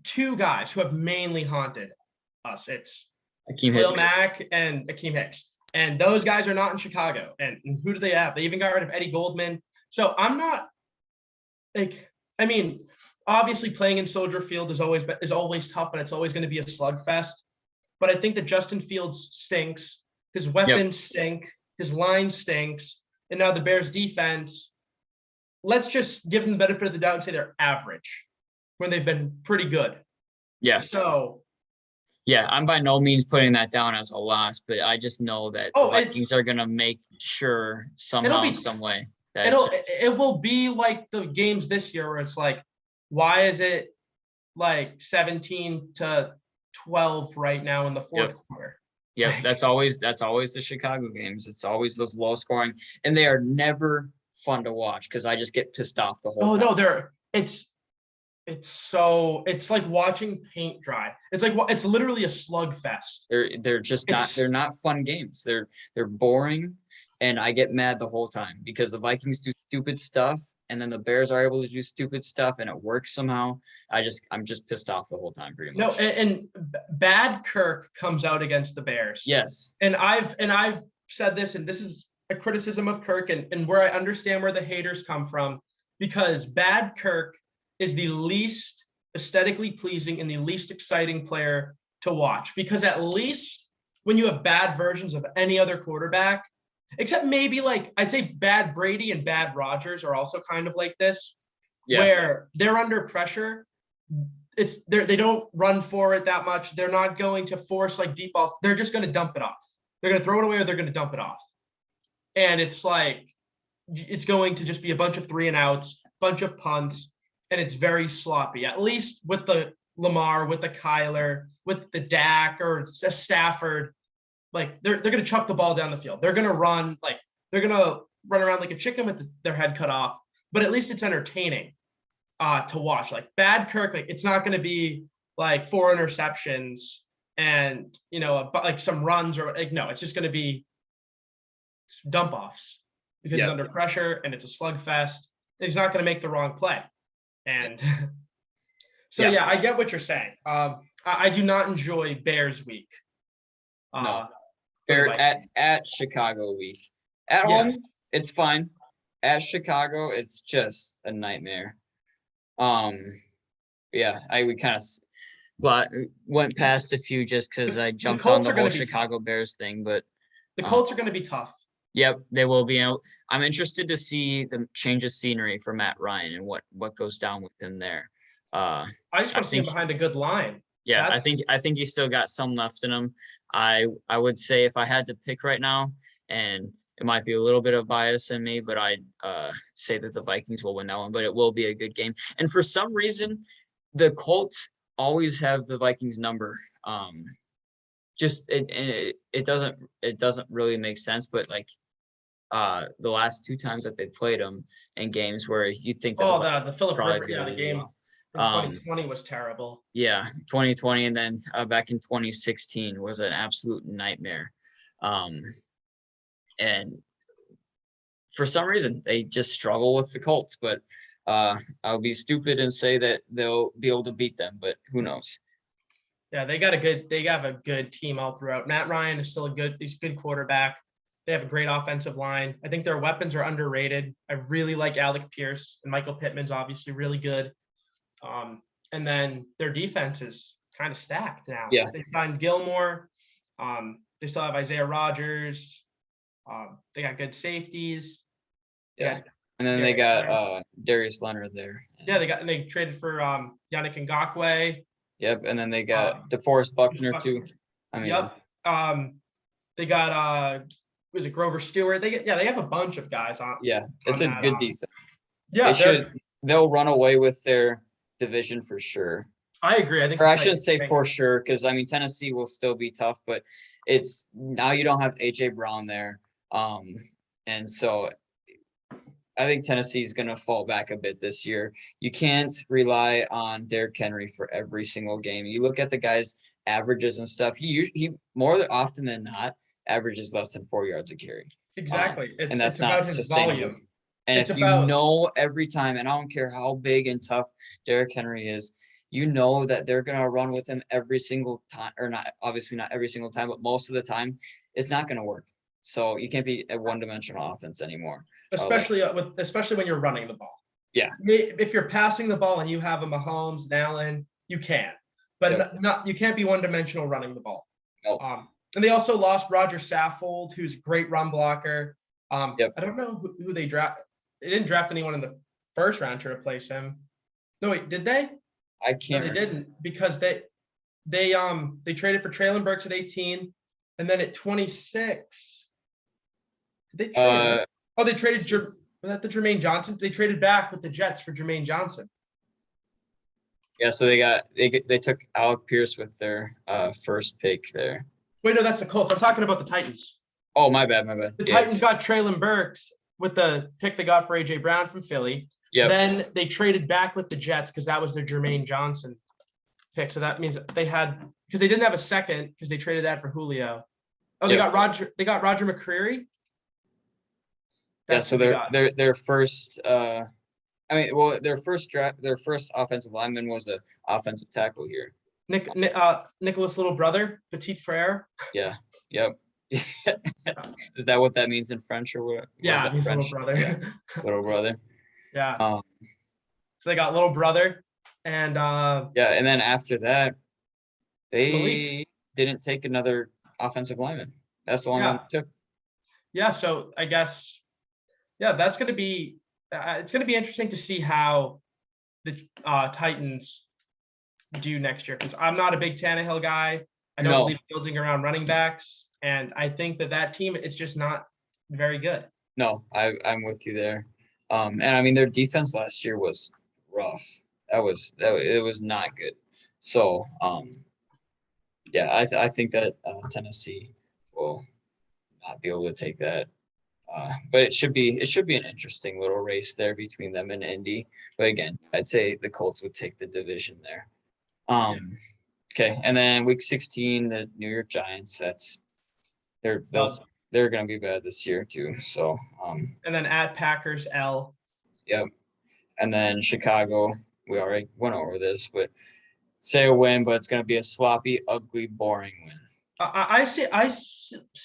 S1: 2 guys who have mainly haunted us. It's Khalil Mack and Akeem Hicks. And those guys are not in Chicago. And who do they have? They even got rid of Eddie Goldman. So I'm not obviously playing in Soldier Field is always tough, and it's always going to be a slugfest. But I think that Justin Fields stinks. His weapons stink. His line stinks. And now the Bears defense, let's just give them the benefit of the doubt and say they're average when they've been pretty good.
S2: Yeah.
S1: So.
S2: Yeah, I'm by no means putting that down as a loss, but I just know that the Vikings are going to make sure somehow, some way.
S1: It will be like the games this year where it's like, why is it like 17-12 right now in the fourth quarter?
S2: Yeah, that's always the Chicago games. It's always those low scoring, and they are never fun to watch because I just get pissed off the whole time.
S1: No, it's like watching paint dry. It's literally a slugfest.
S2: They're just not
S1: It's
S2: they're not fun games. They're boring, and I get mad the whole time because the Vikings do stupid stuff, and then the Bears are able to do stupid stuff, and it works somehow. I'm just pissed off the whole time, pretty
S1: no,
S2: much.
S1: and bad Kirk comes out against the Bears.
S2: Yes.
S1: And I've said this, and this is a criticism of Kirk, and where I understand where the haters come from, because bad Kirk is the least aesthetically pleasing and the least exciting player to watch. Because at least when you have bad versions of any other quarterback, except maybe like I'd say bad Brady and bad Rodgers are also kind of like this,
S2: Yeah.
S1: where they're under pressure. They don't run for it that much. They're not going to force like deep balls. They're just going to dump it off. They're going to throw it away or they're going to dump it off. And it's like, it's going to just be a bunch of 3-and-outs, bunch of punts, and it's very sloppy. At least with the Lamar, with the Kyler, with the Dak or a Stafford, like they're going to chuck the ball down the field. They're going to run around like a chicken with their head cut off. But at least it's entertaining to watch. Like bad Kirk, like it's not going to be like 4 interceptions and like some runs or like no, it's just going to be dump offs because he's under pressure and it's a slugfest. He's not going to make the wrong play. And so yeah, I get what you're saying. I do not enjoy Bears week.
S2: No. Bear at Chicago week. At home, it's fine. At Chicago, it's just a nightmare. We kind of went past a few just because I jumped on the whole Chicago Bears thing, but
S1: the Colts are going to be tough.
S2: Yep, they will be. I'm interested to see the change of scenery for Matt Ryan and what goes down with him there.
S1: I just want to see him behind a good line.
S2: Yeah, I think he's still got some left in him. I would say if I had to pick right now, and it might be a little bit of bias in me, but I'd say that the Vikings will win that one. But it will be a good game. And for some reason, the Colts always have the Vikings number. It doesn't really make sense, but like the last 2 times that they played them in games where you think that
S1: the Philip Rivers, the game in 2020 was terrible.
S2: Yeah, 2020, and then back in 2016 was an absolute nightmare. And for some reason they just struggle with the Colts, but I'll be stupid and say that they'll be able to beat them, but who knows?
S1: Yeah, they have a good team all throughout. Matt Ryan is still he's a good quarterback. They have a great offensive line. I think their weapons are underrated. I really like Alec Pierce, and Michael Pittman's obviously really good. And then their defense is kind of stacked now.
S2: Yeah.
S1: They signed Gilmore. They still have Isaiah Rodgers. They got good safeties.
S2: Yeah. And then they got Darius Leonard there.
S1: Yeah, they traded for Yannick Ngakoue.
S2: Yep, and then they got DeForest Buckner too.
S1: They got was it Grover Stewart? They have a bunch of guys on.
S2: Yeah, it's a good defense.
S1: Yeah,
S2: they'll run away with their division for sure.
S1: I agree.
S2: I shouldn't say for sure, because I mean Tennessee will still be tough, but it's now you don't have AJ Brown there. And so I think Tennessee is going to fall back a bit this year. You can't rely on Derrick Henry for every single game. You look at the guy's averages and stuff. He more often than not averages less than 4 yards a carry.
S1: Exactly.
S2: And that's not sustainable. And if you know every time, and I don't care how big and tough Derrick Henry is, you know that they're going to run with him every single time, or not, obviously not every single time, but most of the time, it's not going to work. So you can't be a one-dimensional offense anymore.
S1: Especially when you're running the ball.
S2: Yeah.
S1: If you're passing the ball and you have a Mahomes and Allen, you can. But you can't be one-dimensional running the ball.
S2: Nope.
S1: And they also lost Roger Saffold, who's a great run blocker. I don't know who they draft. They didn't draft anyone in the first round to replace him. No, wait, did they?
S2: I can't.
S1: No, they didn't, because they traded for Traylon Burks at 18, and then at 26, they traded. They traded. Was that the Jermaine Johnson? They traded back with the Jets for Jermaine Johnson.
S2: Yeah, so they took Alec Pierce with their first pick there.
S1: Wait, no, that's the Colts. I'm talking about the Titans.
S2: Oh, my bad.
S1: The Titans got Traylon Burks with the pick they got for AJ Brown from Philly.
S2: Yep.
S1: Then they traded back with the Jets because that was their Jermaine Johnson pick. So that means they had, because they didn't have a second because they traded that for Julio. Oh, they got Roger. They got Roger McCreary.
S2: That's so their first. Their first offensive lineman was an offensive tackle here.
S1: Nicholas' little brother, Petit Frere.
S2: Yeah. Yep. Is that what that means in French or what?
S1: Yeah, his
S2: French?
S1: little brother.
S2: Yeah. Little brother.
S1: Yeah. So they got little brother, and
S2: and then after that, they
S1: Malik
S2: didn't take another offensive lineman. That's the only one they took.
S1: Yeah. So I guess, that's going to be. It's going to be interesting to see how the Titans do next year, because I'm not a big Tannehill guy. I don't believe building around running backs, and I think that team, it's just not very good.
S2: No, I'm with you there. And I mean their defense last year was rough. It was not good. So I think that Tennessee will not be able to take that. But it should be an interesting little race there between them and Indy. But again, I'd say the Colts would take the division there. Okay, and then week 16, the New York Giants. They're going to be bad this year too. So
S1: and then at Packers L.
S2: Yep, and then Chicago. We already went over this, but say a win, but it's going to be a sloppy, ugly, boring win.
S1: I see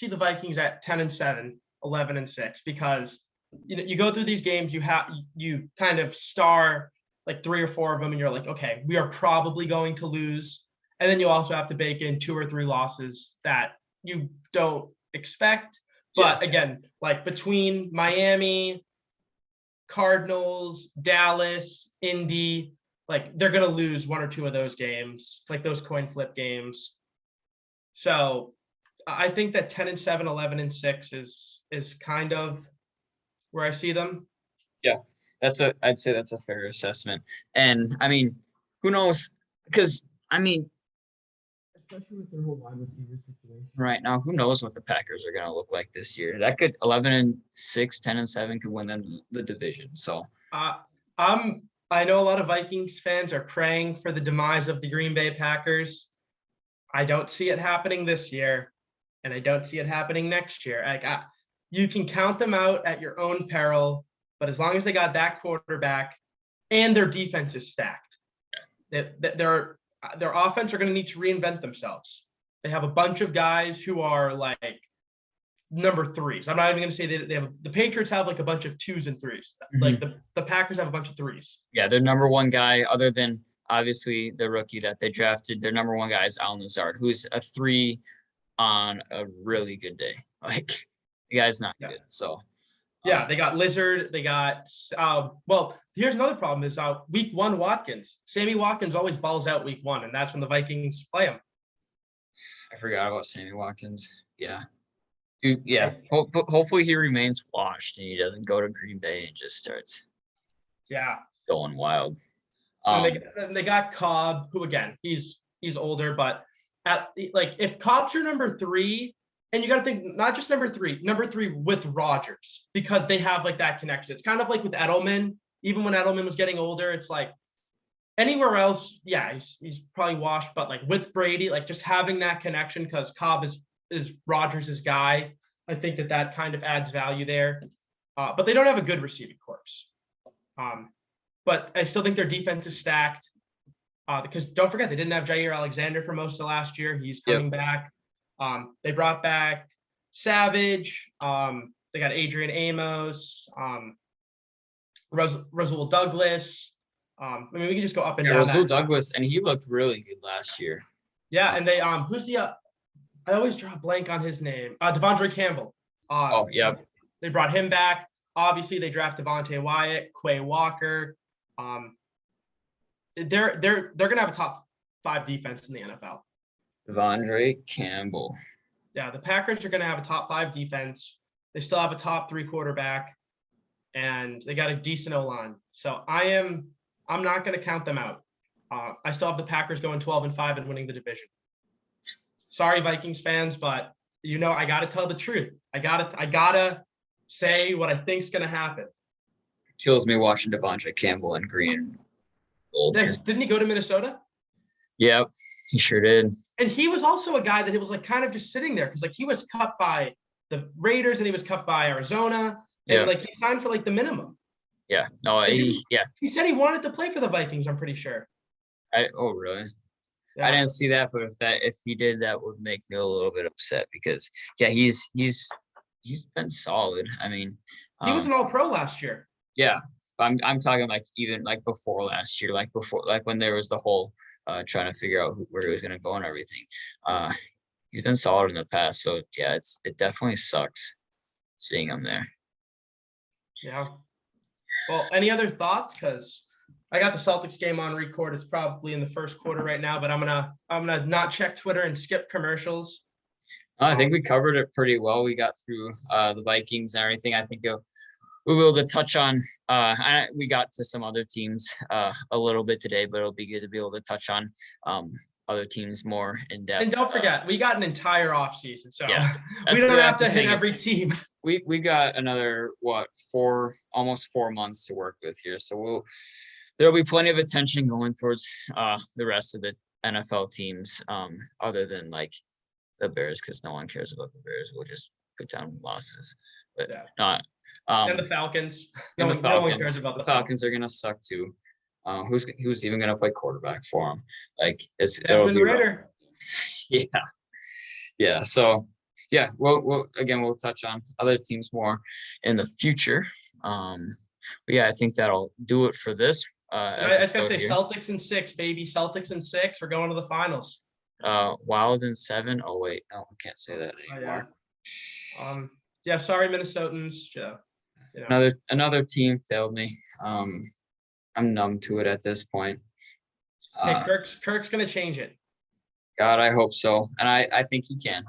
S1: the Vikings at 10-7, 11-6, because you go through these games, you kind of star like 3 or 4 of them, and you're like, okay, we are probably going to lose. And then you also have to bake in 2 or 3 losses that you don't expect. But again, like between Miami, Cardinals, Dallas, Indy, like they're going to lose 1 or 2 of those games, like those coin flip games. So I think that 10-7, 11-6 is kind of where I see them.
S2: Yeah, I'd say that's a fair assessment. And I mean, who knows? Because I mean, especially with their whole wide receiver situation right now, who knows what the Packers are going to look like this year? That could 11-6, 10-7 could win them the division. So
S1: I know a lot of Vikings fans are praying for the demise of the Green Bay Packers. I don't see it happening this year, and I don't see it happening next year. You can count them out at your own peril, but as long as they got that quarterback and their defense is stacked, their offense are going to need to reinvent themselves. They have a bunch of guys who are like number 3s. I'm not even going to say they have the Patriots have like a bunch of 2s and 3s. Mm-hmm. Like the Packers have a bunch of 3s.
S2: Yeah, their number 1 guy, other than obviously the rookie that they drafted, their number 1 guy is Al Nazard, who's a 3 on a really good day. Like the guy's not good. So
S1: they got Lizard. They got here's another problem is week 1 Watkins. Sammy Watkins always balls out week 1, and that's when the Vikings play him.
S2: I forgot about Sammy Watkins. Yeah. Dude, yeah. Hopefully he remains washed and he doesn't go to Green Bay and just starts going wild.
S1: And they got Cobb, who again, he's older, but if Cobb's your number 3, and you got to think not just number 3 with Rodgers, because they have like that connection. It's kind of like with Edelman. Even when Edelman was getting older, it's like anywhere else, he's probably washed, but like with Brady, like just having that connection, because Cobb is Rodgers' guy. I think that kind of adds value there. But they don't have a good receiving corps. But I still think their defense is stacked, because don't forget, they didn't have Jair Alexander for most of last year. He's coming back. They brought back Savage. They got Adrian Amos, Rasul Douglas. I mean, we can just go up and down.
S2: Rasul Douglas, and he looked really good last year.
S1: Yeah, and they who's the I always draw a blank on his name. Devondre Campbell. They brought him back. Obviously, they draft Devontae Wyatt, Quay Walker. They're gonna have a top 5 defense in the NFL.
S2: Devondre Campbell.
S1: Yeah, the Packers are gonna have a top 5 defense. They still have a top 3 quarterback, and they got a decent O-line. So I'm not gonna count them out. I still have the Packers going 12-5 and winning the division. Sorry, Vikings fans, but I gotta tell the truth. I gotta say what I think's gonna happen.
S2: kills me watching Devontae Campbell in green and gold.
S1: Yeah, didn't he go to Minnesota?
S2: Yep, he sure did.
S1: And he was also a guy that he was like kind of just sitting there because like he was cut by the Raiders and he was cut by Arizona and
S2: Yeah,
S1: like he signed for like the minimum.
S2: yeah. No,
S1: And
S2: yeah.
S1: he said he wanted to play for the Vikings, I'm pretty sure.
S2: Oh, really? I
S1: Yeah.
S2: didn't see that, but if he did, that would make me a little bit upset because yeah, he's been solid. I mean,
S1: He was an all-pro last year.
S2: yeah, I'm talking like even like before last year, like before like when there was the whole trying to figure out where he was gonna go and everything. Uh, he's been solid in the past, so yeah, it definitely sucks seeing him there.
S1: Yeah. Well, any other thoughts? Because I got the Celtics game on record. It's probably in the first quarter right now, but I'm gonna not check Twitter and skip commercials.
S2: I think we covered it pretty well. We got through the Vikings and everything. I think we will to touch on. We got to some other teams a little bit today, but it'll be good to be able to touch on other teams more in depth.
S1: And don't forget, we got an entire off season, so
S2: yeah,
S1: we don't have to hit
S2: thing,
S1: every team.
S2: We got another almost 4 months to work with here, so there'll be plenty of attention going towards the rest of the NFL teams, other than like the Bears, because no one cares about the Bears. We'll just put down losses, but
S1: Yeah.
S2: not.
S1: And the Falcons. No one cares about
S2: the Falcons. Are gonna suck too. Who's even gonna play quarterback for them? Like it'll be
S1: Ritter.
S2: Yeah, yeah. So yeah, we'll touch on other teams more in the future. But yeah, I think that'll do it for this.
S1: I was gonna say
S2: here.
S1: Celtics in 6, baby. Celtics in 6. We're going to the finals.
S2: Wild in 7. Oh wait, no, we can't say that anymore.
S1: Yeah. Sorry, Minnesotans. Yeah. You know.
S2: Another team failed me. I'm numb to it at this point.
S1: Hey, Kirk's gonna change it.
S2: God, I hope so, and I think he can,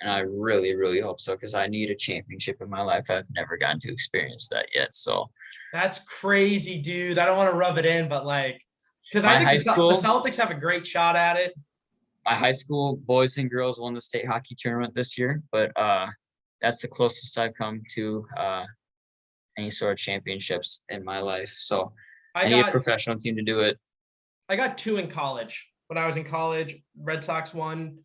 S2: and I really, really hope so because I need a championship in my life. I've never gotten to experience that yet. So
S1: that's crazy, dude. I don't want to rub it in, but like, because I think the Celtics have a great shot at it.
S2: My high school boys and girls won the state hockey tournament this year, but that's the closest I've come to any sort of championships in my life. So I need a professional team to do it.
S1: I got 2 in college. When I was in college, Red Sox won,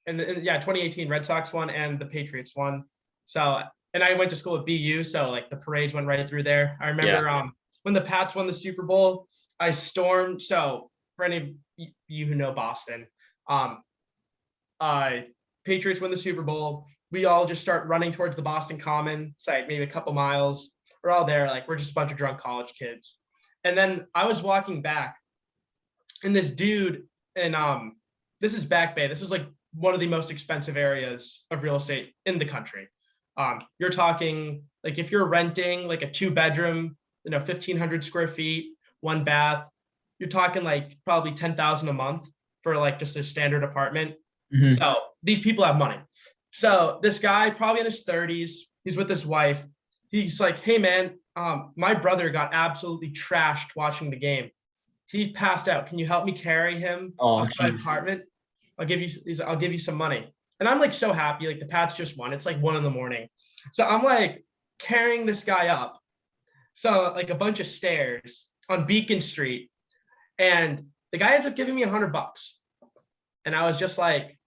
S1: and 2018 Red Sox won and the Patriots won. So, and I went to school at BU, so like the parades went right through there. I remember when the Pats won the Super Bowl, I stormed. So for any of you who know Boston, Patriots win the Super Bowl. We all just start running towards the Boston Common. It's like maybe a couple miles. We're all there, like we're just a bunch of drunk college kids. And then I was walking back, and this dude, and this is Back Bay. This was like one of the most expensive areas of real estate in the country. You're talking like if you're renting like a 2-bedroom, 1,500 square feet, 1 bath, you're talking like probably $10,000 a month for like just a standard apartment. Mm-hmm. So these people have money. So this guy, probably in his 30s, he's with his wife. He's like, "Hey man, my brother got absolutely trashed watching the game. He passed out. Can you help me carry him to my apartment? I'll give you some money." And I'm like so happy. Like the Pats just won. It's like 1 a.m. So I'm like carrying this guy up. So like a bunch of stairs on Beacon Street. And the guy ends up giving me $100. And I was just like,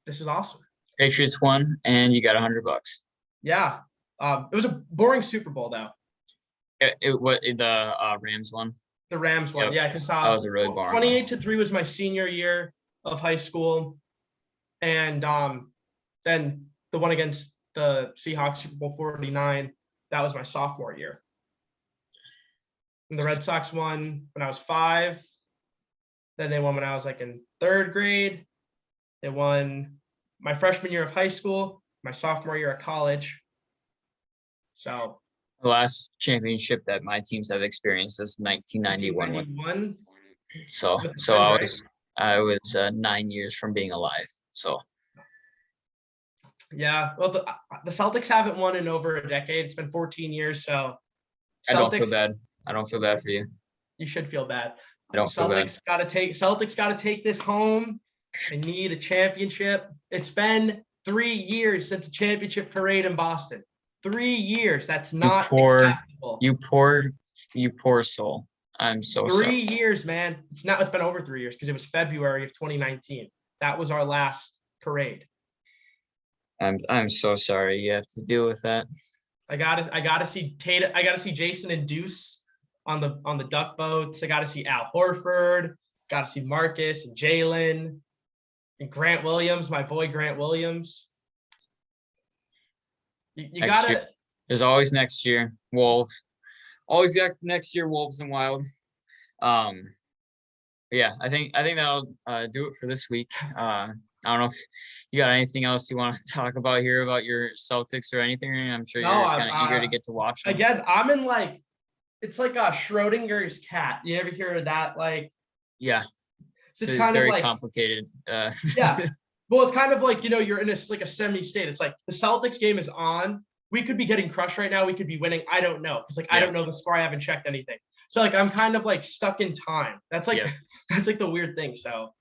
S1: this is awesome.
S2: Patriots won and you got $100.
S1: Yeah. It was a boring Super Bowl though.
S2: The Rams won.
S1: The Rams won. Yep. Yeah. Because
S2: that was a really boring
S1: 28-3 was my senior year of high school. And then the one against the Seahawks, Super Bowl 49, that was my sophomore year. And the Red Sox won when I was 5. Then they won when I was like in 3rd grade. They won my freshman year of high school, my sophomore year of college. So
S2: the last championship that my teams have experienced is 1991. So I was 9 years from being alive. So
S1: yeah, well, the Celtics haven't won in over a decade. It's been 14 years. So
S2: I don't feel bad. I don't feel bad for you.
S1: You should feel bad.
S2: I don't feel bad.
S1: Celtics got to take this home. They need a championship. It's been 3 years since a championship parade in Boston. 3 years. That's
S2: You
S1: not
S2: poor,
S1: acceptable.
S2: you poor, you poor soul. I'm so sorry.
S1: 3 years, man. It's been over 3 years because it was February of 2019. That was our last parade.
S2: I'm so sorry you have to deal with that.
S1: I gotta see Tatum. I gotta see Jason and Deuce on the duck boats. I gotta see Al Horford. Gotta see Marcus and Jalen and Grant Williams, my boy Grant Williams. You
S2: Next year,
S1: gotta.
S2: there's always next year. Wolves. Always got next year, Wolves and Wild. Um, yeah, I think that'll do it for this week. I don't know if you got anything else you want to talk about here about your Celtics or anything. I'm sure
S1: No,
S2: you're kind of eager to get to watch them.
S1: again, I'm in like, it's like a Schrodinger's cat. You ever hear of that? Like,
S2: Yeah,
S1: it's
S2: so it's
S1: kind of
S2: very
S1: like,
S2: complicated.
S1: yeah. Well, it's kind of like, you're in like a semi state. It's like the Celtics game is on. We could be getting crushed right now. We could be winning. I don't know. Because I
S2: Yeah.
S1: don't know the score. I haven't checked anything. So like I'm kind of like stuck in time. That's like
S2: Yeah.
S1: that's like the weird thing. So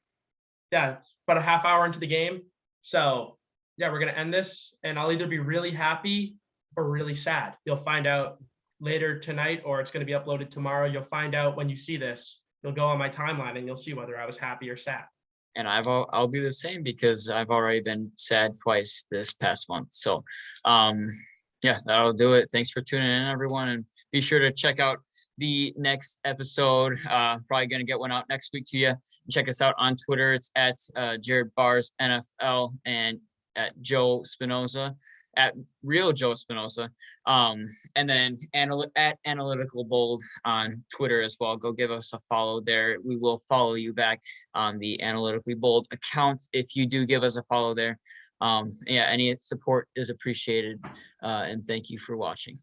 S1: yeah, it's about a half hour into the game. So yeah, we're gonna end this, and I'll either be really happy or really sad. You'll find out later tonight, or it's gonna be uploaded tomorrow. You'll find out when you see this. You'll go on my timeline and you'll see whether I was happy or sad.
S2: And I'll be the same because I've already been sad twice this past month. So, yeah, that'll do it. Thanks for tuning in, everyone, and be sure to check out the next episode. Probably gonna get one out next week to you. Check us out on Twitter. It's at Jared Bars NFL and at Joe Spinosa, at Real Joe Spinosa, and then at Analytical Bold on Twitter as well. Go give us a follow there. We will follow you back on the Analytically Bold account if you do give us a follow there. Yeah, any support is appreciated, and thank you for watching.